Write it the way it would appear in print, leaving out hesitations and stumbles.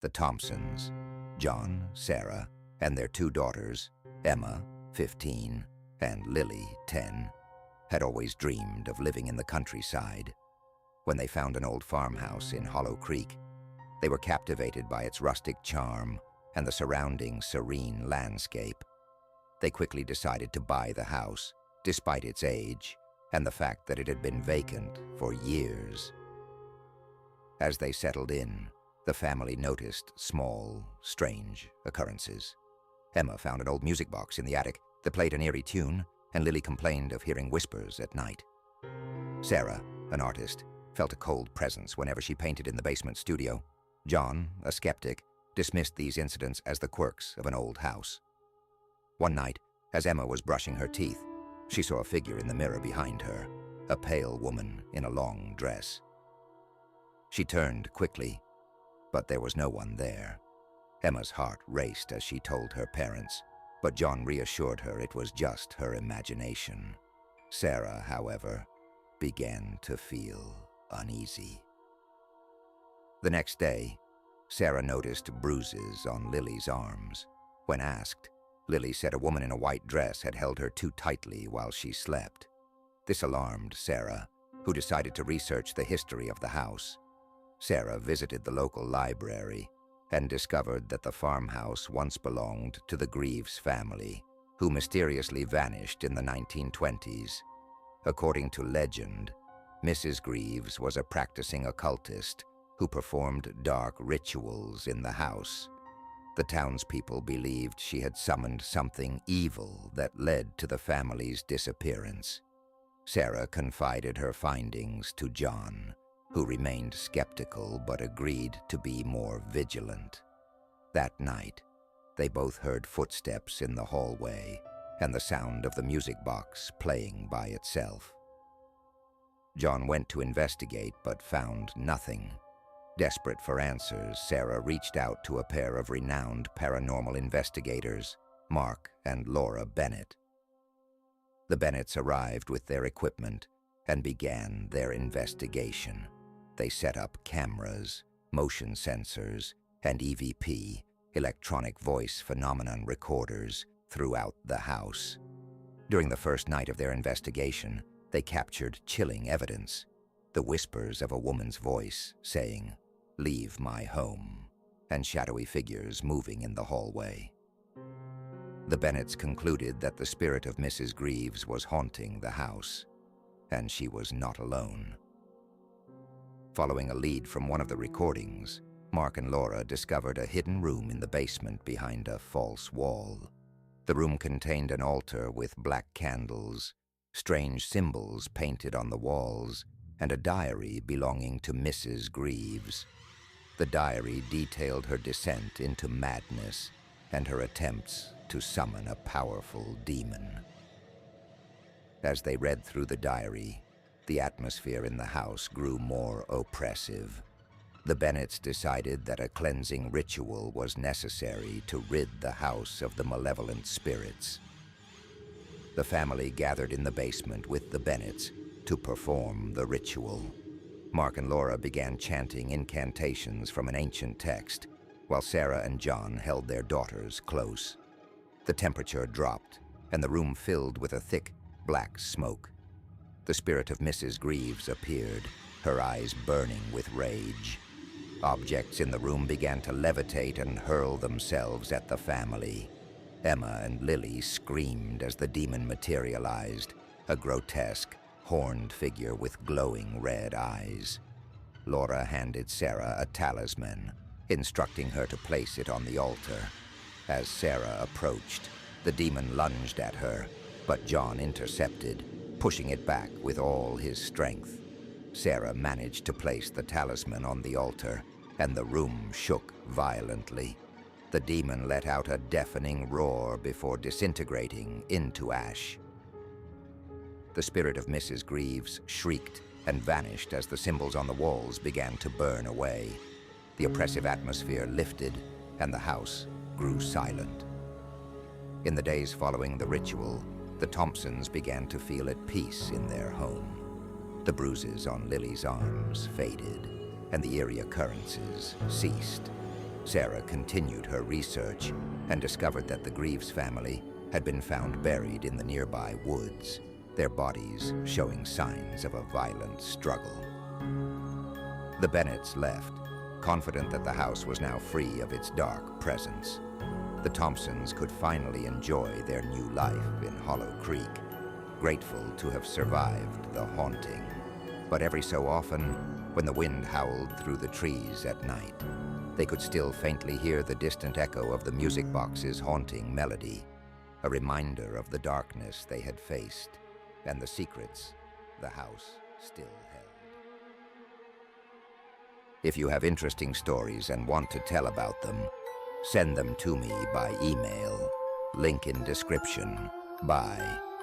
The Thompsons, John, Sarah, and their two daughters, Emma, 15, and Lily, 10, had always dreamed of living in the countryside. When they found an old farmhouse in Hollow Creek, they were captivated by its rustic charm and the surrounding serene landscape. They quickly decided to buy the house, despite its age and the fact that it had been vacant for years. As they settled in, the family noticed small, strange occurrences. Emma found an old music box in the attic that played an eerie tune, and Lily complained of hearing whispers at night. Sarah, an artist, felt a cold presence whenever she painted in the basement studio. John, a skeptic, dismissed these incidents as the quirks of an old house. One night, as Emma was brushing her teeth, she saw a figure in the mirror behind her, a pale woman in a long dress. She turned quickly, but there was no one there. Emma's heart raced as she told her parents, but John reassured her it was just her imagination. Sarah, however, began to feel uneasy. The next day, Sarah noticed bruises on Lily's arms. When asked, Lily said a woman in a white dress had held her too tightly while she slept. This alarmed Sarah, who decided to research the history of the house. Sarah visited the local library and discovered that the farmhouse once belonged to the Greaves family, who mysteriously vanished in the 1920s. According to legend, Mrs. Greaves was a practicing occultist who performed dark rituals in the house. The townspeople believed she had summoned something evil that led to the family's disappearance. Sarah confided her findings to John, who remained skeptical but agreed to be more vigilant. That night, they both heard footsteps in the hallway and the sound of the music box playing by itself. John went to investigate but found nothing. Desperate for answers, Sarah reached out to a pair of renowned paranormal investigators, Mark and Laura Bennett. The Bennetts arrived with their equipment and began their investigation. They set up cameras, motion sensors, and EVP, electronic voice phenomenon recorders, throughout the house. During the first night of their investigation, they captured chilling evidence: the whispers of a woman's voice saying, "Leave my home," and shadowy figures moving in the hallway. The Bennetts concluded that the spirit of Mrs. Greaves was haunting the house, and she was not alone. Following a lead from one of the recordings, Mark and Laura discovered a hidden room in the basement behind a false wall. The room contained an altar with black candles, strange symbols painted on the walls, and a diary belonging to Mrs. Greaves. The diary detailed her descent into madness and her attempts to summon a powerful demon. As they read through the diary, the atmosphere in the house grew more oppressive. The Bennetts decided that a cleansing ritual was necessary to rid the house of the malevolent spirits. The family gathered in the basement with the Bennetts to perform the ritual. Mark and Laura began chanting incantations from an ancient text, while Sarah and John held their daughters close. The temperature dropped, and the room filled with a thick, black smoke. The spirit of Mrs. Greaves appeared, her eyes burning with rage. Objects in the room began to levitate and hurl themselves at the family. Emma and Lily screamed as the demon materialized, a grotesque, horned figure with glowing red eyes. Laura handed Sarah a talisman, instructing her to place it on the altar. As Sarah approached, the demon lunged at her, but John intercepted, pushing it back with all his strength. Sarah managed to place the talisman on the altar, and the room shook violently. The demon let out a deafening roar before disintegrating into ash. The spirit of Mrs. Greaves shrieked and vanished as the symbols on the walls began to burn away. The oppressive atmosphere lifted, and the house grew silent. In the days following the ritual, the Thompsons began to feel at peace in their home. The bruises on Lily's arms faded, and the eerie occurrences ceased. Sarah continued her research and discovered that the Greaves family had been found buried in the nearby woods, their bodies showing signs of a violent struggle. The Bennetts left, confident that the house was now free of its dark presence. The Thompsons could finally enjoy their new life in Hollow Creek, grateful to have survived the haunting. But every so often, when the wind howled through the trees at night, they could still faintly hear the distant echo of the music box's haunting melody, a reminder of the darkness they had faced and the secrets the house still held. If you have interesting stories and want to tell about them, send them to me by email. Link in description. Bye.